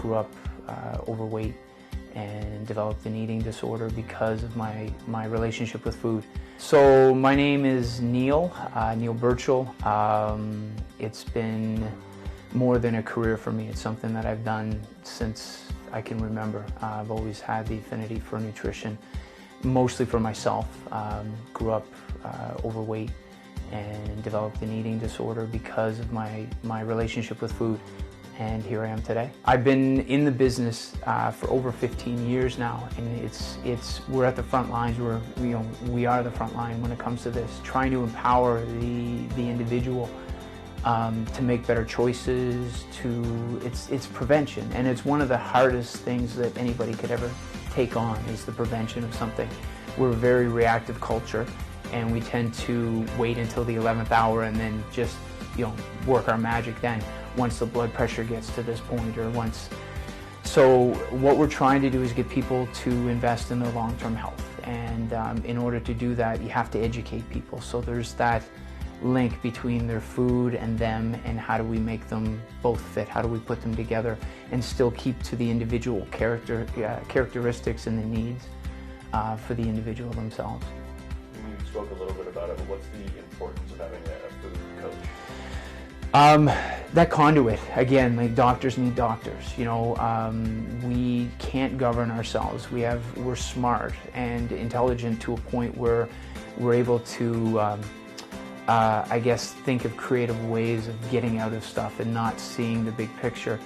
grew up overweight and developed an eating disorder because of my relationship with food. So my name is Neil Burchill. It's been more than a career for me. It's something that I've done since I can remember. I've always had the affinity for nutrition, mostly for myself. Grew up overweight and developed an eating disorder because of my relationship with food. And here I am today. I've been in the business for over 15 years now, and we're at the front lines. We are the front line when it comes to this, trying to empower the individual to make better choices. It's prevention, and it's one of the hardest things that anybody could ever take on, is the prevention of something. We're a very reactive culture, and we tend to wait until the 11th hour and then just work our magic then, once the blood pressure gets to this point, or once. So what we're trying to do is get people to invest in their long-term health, and in order to do that, you have to educate people. So there's that link between their food and them, and how do we make them both fit? How do we put them together and still keep to the individual characteristics and the needs for the individual themselves? You spoke a little bit about it, but what's the importance of having a food coach? That conduit, again, like doctors need doctors. We can't govern ourselves. We're smart and intelligent to a point where we're able to, I guess, think of creative ways of getting out of stuff and not seeing the big picture.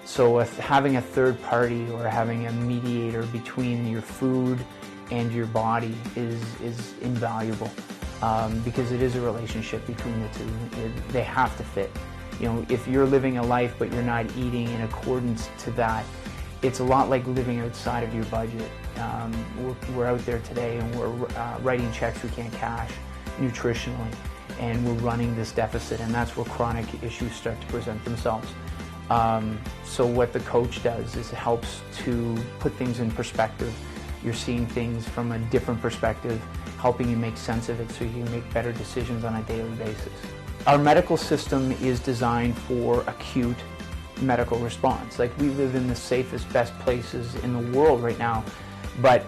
So having a third party or having a mediator between your food and your body is invaluable. Because it is a relationship between the two. They have to fit. If you're living a life but you're not eating in accordance to that, it's a lot like living outside of your budget. We're out there today and we're writing checks we can't cash nutritionally, and we're running this deficit, and that's where chronic issues start to present themselves. So what the coach does is it helps to put things in perspective. You're seeing things from a different perspective, helping you make sense of it so you can make better decisions on a daily basis. Our medical system is designed for acute medical response. Like, we live in the safest, best places in the world right now, but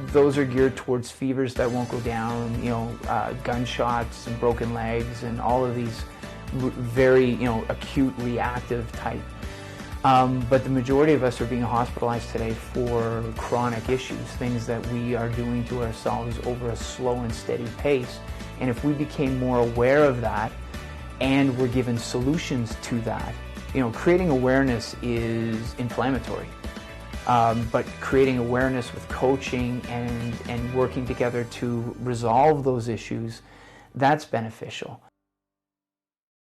those are geared towards fevers that won't go down, gunshots and broken legs and all of these very, acute reactive type. But the majority of us are being hospitalized today for chronic issues, things that we are doing to ourselves over a slow and steady pace. And if we became more aware of that, and we're given solutions to that, creating awareness is inflammatory. But creating awareness with coaching and working together to resolve those issues, that's beneficial.